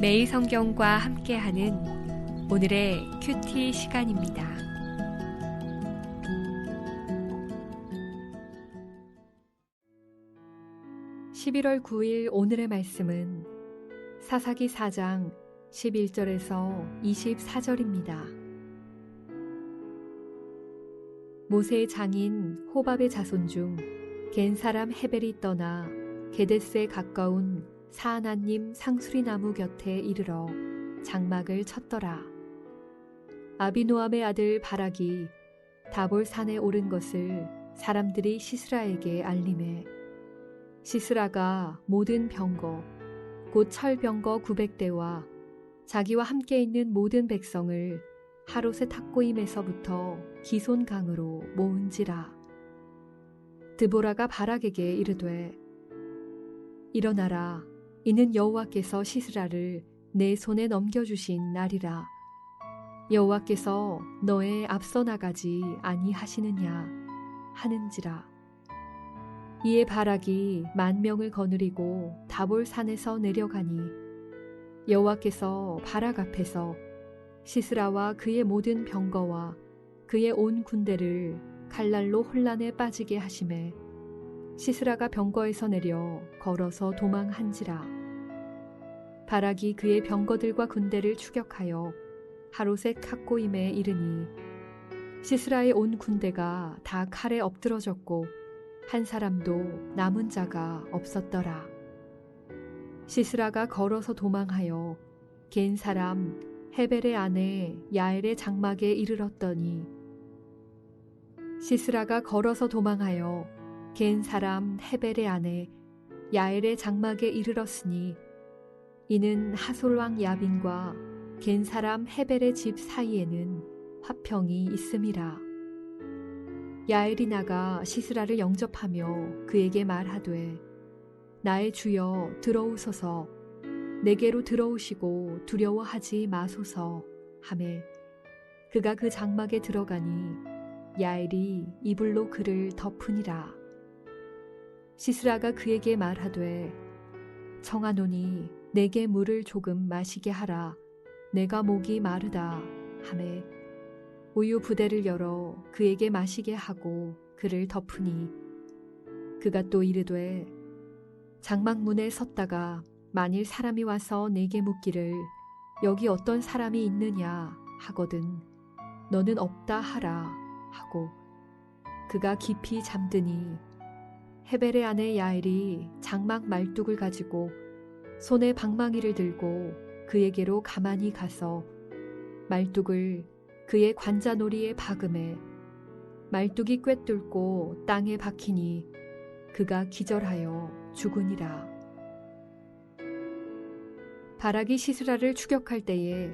매일 성경과 함께하는 오늘의 큐티 시간입니다. 11월 9일 오늘의 말씀은 사사기 4장 11절에서 24절입니다. 모세의 장인 호밥의 자손 중 겐 사람 헤벨이 떠나 게데스에 가까운 사하나님 상수리나무 곁에 이르러 장막을 쳤더라. 아비노함의 아들 바락이 다볼산에 오른 것을 사람들이 시스라에게 알림해 시스라가 모든 병거 곧 철병거 900대와 자기와 함께 있는 모든 백성을 하롯의 탁고임에서부터 기손강으로 모은지라. 드보라가 바락에게 이르되 일어나라, 이는 여호와께서 시스라를 내 손에 넘겨주신 날이라. 여호와께서 너의 앞서 나가지 아니하시느냐 하는지라. 이에 바락이 10,000명을 거느리고 다볼산에서 내려가니 여호와께서 바락 앞에서 시스라와 그의 모든 병거와 그의 온 군대를 칼날로 혼란에 빠지게 하시매 시스라가 병거에서 내려 걸어서 도망한지라. 바락이 그의 병거들과 군대를 추격하여 하롯의 탁고임에 이르니 시스라의 온 군대가 다 칼에 엎드러졌고 한 사람도 남은 자가 없었더라. 시스라가 걸어서 도망하여 겐 사람 헤벨의 아내 야엘의 장막에 이르렀더니 시스라가 걸어서 도망하여 겐 사람 헤벨의 아내 야엘의 장막에 이르렀으니 이는 하솔왕 야빈과 겐 사람 헤벨의 집 사이에는 화평이 있음이라. 야엘이 나가 시스라를 영접하며 그에게 말하되 나의 주여 들어오소서, 내게로 들어오시고 두려워하지 마소서 하매 그가 그 장막에 들어가니 야엘이 이불로 그를 덮으니라. 시스라가 그에게 말하되 청하노니 내게 물을 조금 마시게 하라, 내가 목이 마르다 하매 우유 부대를 열어 그에게 마시게 하고 그를 덮으니 그가 또 이르되 장막문에 섰다가 만일 사람이 와서 내게 묻기를 여기 어떤 사람이 있느냐 하거든 너는 없다 하라 하고 그가 깊이 잠드니 헤벨의 아내 야엘이 장막 말뚝을 가지고 손에 방망이를 들고 그에게로 가만히 가서 말뚝을 그의 관자놀이에 박음에 말뚝이 꿰뚫고 땅에 박히니 그가 기절하여 죽으니라. 바락이 시스라를 추격할 때에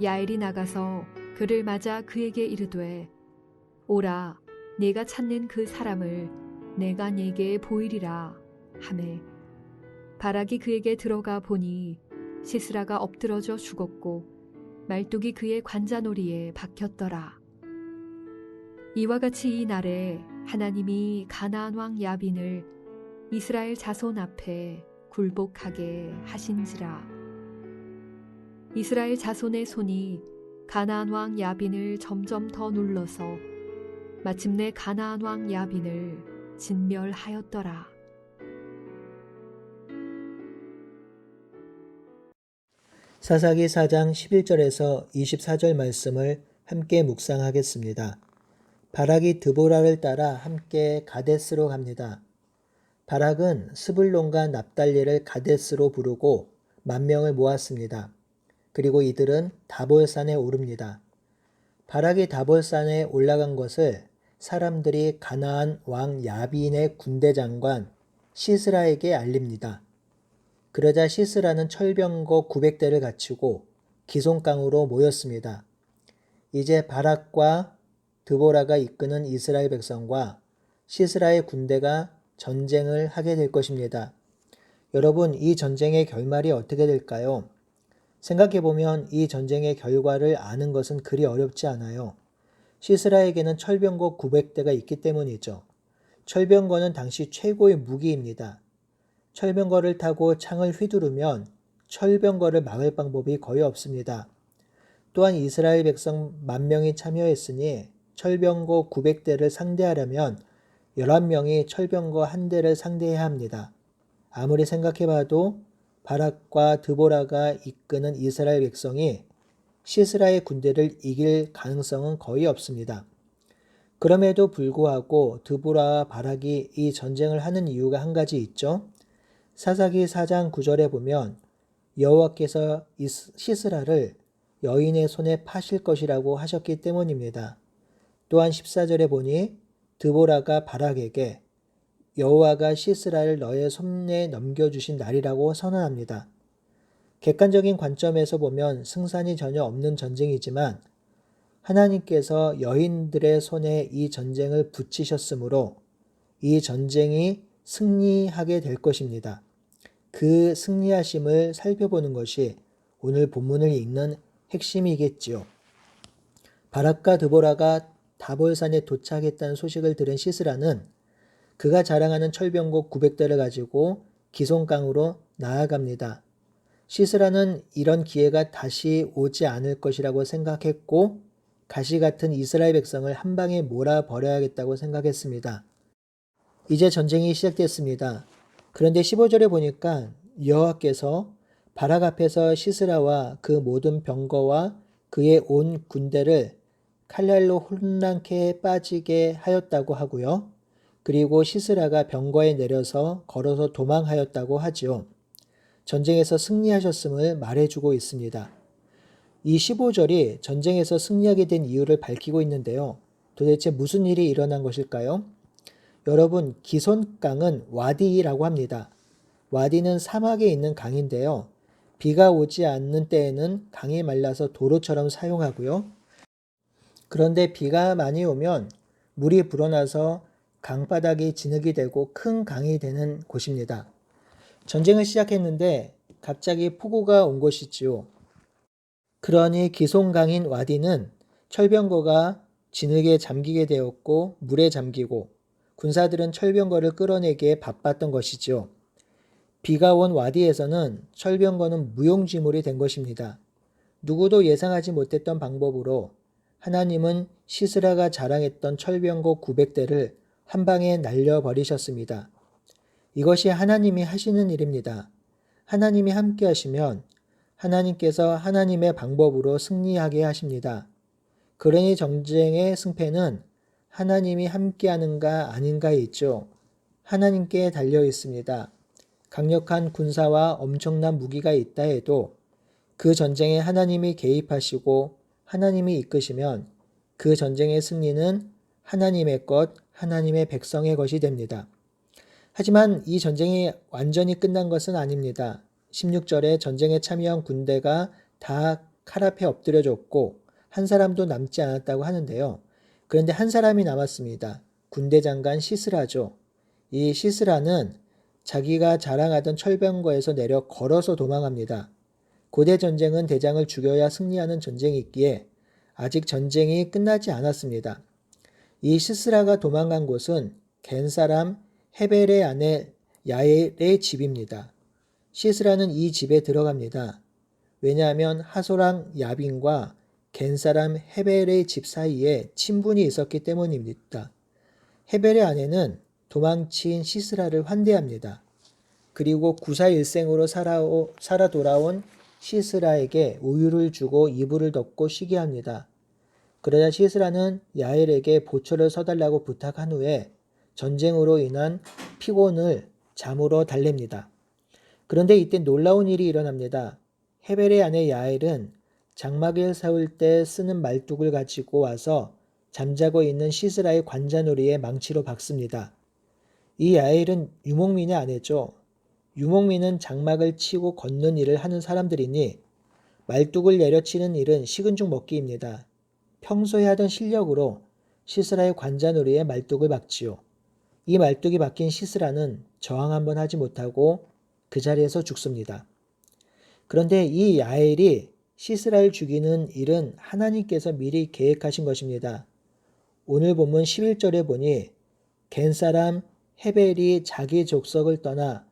야엘이 나가서 그를 맞아 그에게 이르되 오라, 네가 찾는 그 사람을 내가 네게 보이리라 하매 바락이 그에게 들어가 보니 시스라가 엎드러져 죽었고 말뚝이 그의 관자놀이에 박혔더라. 이와 같이 이 날에 하나님이 가나안 왕 야빈을 이스라엘 자손 앞에 굴복하게 하신지라. 이스라엘 자손의 손이 가나안 왕 야빈을 점점 더 눌러서 마침내 가나안 왕 야빈을 진멸하였더라. 사사기 4장 11절에서 24절 말씀을 함께 묵상하겠습니다. 바락이 드보라를 따라 함께 가데스로 갑니다. 바락은 스불론과 납달리를 가데스로 부르고 10,000명을 모았습니다. 그리고 이들은 다볼산에 오릅니다. 바락이 다볼산에 올라간 것을 사람들이 가나안 왕 야빈의 군대장관 시스라에게 알립니다. 그러자 시스라는 철병거 900대를 갖추고 기손강으로 모였습니다. 이제 바락과 드보라가 이끄는 이스라엘 백성과 시스라의 군대가 전쟁을 하게 될 것입니다. 여러분, 이 전쟁의 결말이 어떻게 될까요? 생각해보면 이 전쟁의 결과를 아는 것은 그리 어렵지 않아요. 시스라에게는 철병거 900대가 있기 때문이죠. 철병거는 당시 최고의 무기입니다. 철병거를 타고 창을 휘두르면 철병거를 막을 방법이 거의 없습니다. 또한 이스라엘 백성 10,000명이 참여했으니 철병거 900대를 상대하려면 11명이 철병거 1대를 상대해야 합니다. 아무리 생각해봐도 바락과 드보라가 이끄는 이스라엘 백성이 시스라의 군대를 이길 가능성은 거의 없습니다. 그럼에도 불구하고 드보라와 바락이 이 전쟁을 하는 이유가 한 가지 있죠. 사사기 4장 9절에 보면 여호와께서 시스라를 여인의 손에 파실 것이라고 하셨기 때문입니다. 또한 14절에 보니 드보라가 바락에게 여호와가 시스라를 너의 손에 넘겨주신 날이라고 선언합니다. 객관적인 관점에서 보면 승산이 전혀 없는 전쟁이지만 하나님께서 여인들의 손에 이 전쟁을 붙이셨으므로 이 전쟁이 승리하게 될 것입니다. 그 승리하심을 살펴보는 것이 오늘 본문을 읽는 핵심이겠지요. 바락과 드보라가 다볼산에 도착했다는 소식을 들은 시스라는 그가 자랑하는 철병거 900대를 가지고 기송강으로 나아갑니다. 시스라는 이런 기회가 다시 오지 않을 것이라고 생각했고 가시 같은 이스라엘 백성을 한 방에 몰아버려야겠다고 생각했습니다. 이제 전쟁이 시작됐습니다. 그런데 15절에 보니까 여호와께서 바락 앞에서 시스라와 그 모든 병거와 그의 온 군대를 칼날로 혼란케 빠지게 하였다고 하고요. 그리고 시스라가 병거에 내려서 걸어서 도망하였다고 하지요. 전쟁에서 승리하셨음을 말해주고 있습니다. 이 15절이 전쟁에서 승리하게 된 이유를 밝히고 있는데요. 도대체 무슨 일이 일어난 것일까요? 여러분, 기손강은 와디라고 합니다. 와디는 사막에 있는 강인데요. 비가 오지 않는 때에는 강이 말라서 도로처럼 사용하고요. 그런데 비가 많이 오면 물이 불어나서 강바닥이 진흙이 되고 큰 강이 되는 곳입니다. 전쟁을 시작했는데 갑자기 폭우가 온 것이지요. 그러니 기송강인 와디는 철병거가 진흙에 잠기게 되었고 물에 잠기고 군사들은 철병거를 끌어내기에 바빴던 것이지요. 비가 온 와디에서는 철병거는 무용지물이 된 것입니다. 누구도 예상하지 못했던 방법으로 하나님은 시스라가 자랑했던 철병거 900대를 한 방에 날려버리셨습니다. 이것이 하나님이 하시는 일입니다. 하나님이 함께 하시면 하나님께서 하나님의 방법으로 승리하게 하십니다. 그러니 전쟁의 승패는 하나님이 함께하는가 아닌가에 있죠. 하나님께 달려 있습니다. 강력한 군사와 엄청난 무기가 있다 해도 그 전쟁에 하나님이 개입하시고 하나님이 이끄시면 그 전쟁의 승리는 하나님의 것, 하나님의 백성의 것이 됩니다. 하지만 이 전쟁이 완전히 끝난 것은 아닙니다. 16절에 전쟁에 참여한 군대가 다 칼 앞에 엎드려졌고 한 사람도 남지 않았다고 하는데요. 그런데 한 사람이 남았습니다. 군대 장관 시스라죠. 이 시스라는 자기가 자랑하던 철병거에서 내려 걸어서 도망합니다. 고대 전쟁은 대장을 죽여야 승리하는 전쟁이 있기에 아직 전쟁이 끝나지 않았습니다. 이 시스라가 도망간 곳은 겐 사람 헤벨의 아내 야엘의 집입니다. 시스라는 이 집에 들어갑니다. 왜냐하면 하소랑 야빈과 겐 사람 헤벨의 집 사이에 친분이 있었기 때문입니다. 헤벨의 아내는 도망친 시스라를 환대합니다. 그리고 구사일생으로 살아 돌아온 시스라에게 우유를 주고 이불을 덮고 쉬게 합니다. 그러자 시스라는 야엘에게 보초를 서달라고 부탁한 후에 전쟁으로 인한 피곤을 잠으로 달랩니다. 그런데 이때 놀라운 일이 일어납니다. 헤벨의 아내 야엘은 장막을 세울 때 쓰는 말뚝을 가지고 와서 잠자고 있는 시스라의 관자놀이에 망치로 박습니다. 이 야엘은 유목민의 아내죠. 유목민은 장막을 치고 걷는 일을 하는 사람들이니 말뚝을 내려치는 일은 식은 죽 먹기입니다. 평소에 하던 실력으로 시스라의 관자놀이에 말뚝을 박지요. 이 말뚝이 박힌 시스라는 저항 한번 하지 못하고 그 자리에서 죽습니다. 그런데 이 야엘이 시스라를 죽이는 일은 하나님께서 미리 계획하신 것입니다. 오늘 본문 11절에 보니 겐 사람 헤벨이 자기 족속을 떠나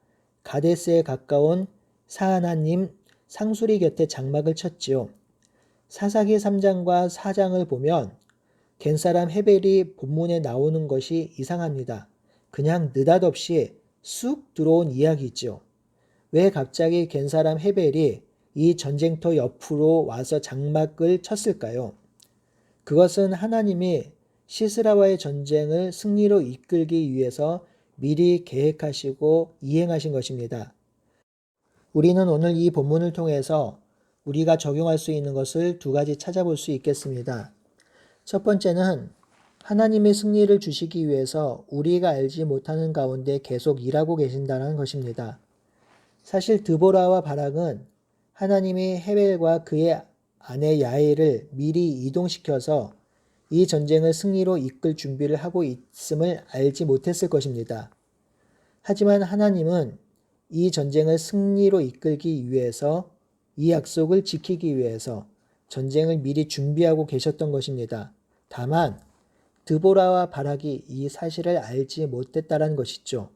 가데스에 가까운 사하나님 상수리 곁에 장막을 쳤지요. 사사기 3장과 4장을 보면 겐사람 헤벨이 본문에 나오는 것이 이상합니다. 그냥 느닷없이 쑥 들어온 이야기죠. 왜 갑자기 겐사람 헤벨이 이 전쟁터 옆으로 와서 장막을 쳤을까요? 그것은 하나님이 시스라와의 전쟁을 승리로 이끌기 위해서 미리 계획하시고 이행하신 것입니다. 우리는 오늘 이 본문을 통해서 우리가 적용할 수 있는 것을 두 가지 찾아볼 수 있겠습니다. 첫 번째는 하나님의 승리를 주시기 위해서 우리가 알지 못하는 가운데 계속 일하고 계신다는 것입니다. 사실 드보라와 바락은 하나님이 헤벨과 그의 아내 야엘을 미리 이동시켜서 이 전쟁을 승리로 이끌 준비를 하고 있음을 알지 못했을 것입니다. 하지만 하나님은 이 전쟁을 승리로 이끌기 위해서 이 약속을 지키기 위해서 전쟁을 미리 준비하고 계셨던 것입니다. 다만 드보라와 바락이 이 사실을 알지 못했다는 것이죠.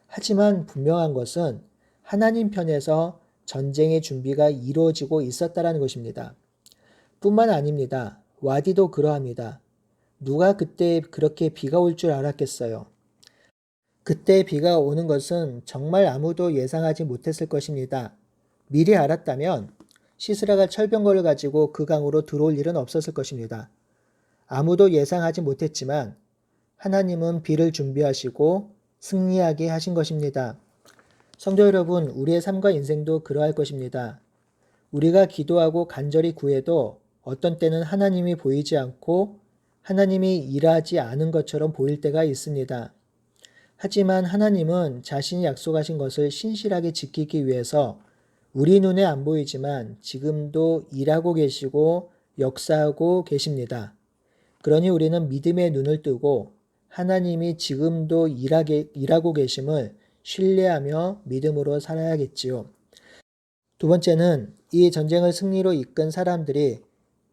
하지만 분명한 것은 하나님 편에서 전쟁의 준비가 이루어지고 있었다는 것입니다. 뿐만 아닙니다. 와디도 그러합니다. 누가 그때 그렇게 비가 올 줄 알았겠어요. 그때 비가 오는 것은 정말 아무도 예상하지 못했을 것입니다. 미리 알았다면 시스라가 철병거를 가지고 그 강으로 들어올 일은 없었을 것입니다. 아무도 예상하지 못했지만 하나님은 비를 준비하시고 승리하게 하신 것입니다. 성도 여러분, 우리의 삶과 인생도 그러할 것입니다. 우리가 기도하고 간절히 구해도 어떤 때는 하나님이 보이지 않고 하나님이 일하지 않은 것처럼 보일 때가 있습니다. 하지만 하나님은 자신이 약속하신 것을 신실하게 지키기 위해서 우리 눈에 안 보이지만 지금도 일하고 계시고 역사하고 계십니다. 그러니 우리는 믿음의 눈을 뜨고 하나님이 지금도 일하고 계심을 신뢰하며 믿음으로 살아야겠지요. 두 번째는 이 전쟁을 승리로 이끈 사람들이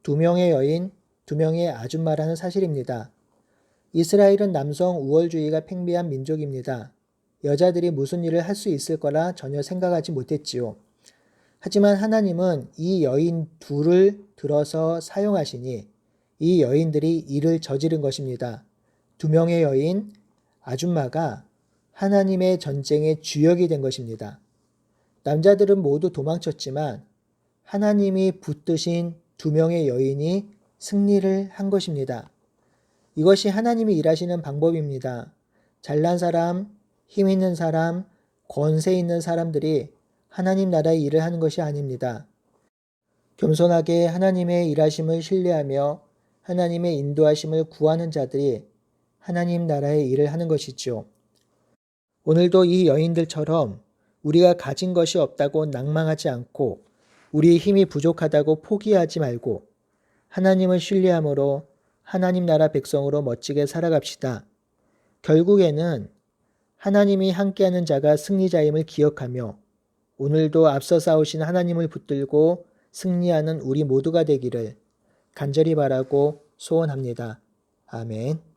2명의 여인, 2명의 아줌마라는 사실입니다. 이스라엘은 남성 우월주의가 팽배한 민족입니다. 여자들이 무슨 일을 할 수 있을 거라 전혀 생각하지 못했지요. 하지만 하나님은 이 여인 둘을 들어서 사용하시니 이 여인들이 일을 저지른 것입니다. 2명의 여인, 아줌마가 하나님의 전쟁의 주역이 된 것입니다. 남자들은 모두 도망쳤지만 하나님이 붙드신 2명의 여인이 승리를 한 것입니다. 이것이 하나님이 일하시는 방법입니다. 잘난 사람, 힘 있는 사람, 권세 있는 사람들이 하나님 나라의 일을 하는 것이 아닙니다. 겸손하게 하나님의 일하심을 신뢰하며 하나님의 인도하심을 구하는 자들이 하나님 나라의 일을 하는 것이죠. 오늘도 이 여인들처럼 우리가 가진 것이 없다고 낭망하지 않고 우리의 힘이 부족하다고 포기하지 말고 하나님을 신뢰함으로 하나님 나라 백성으로 멋지게 살아갑시다. 결국에는 하나님이 함께하는 자가 승리자임을 기억하며 오늘도 앞서 싸우신 하나님을 붙들고 승리하는 우리 모두가 되기를 간절히 바라고 소원합니다. 아멘.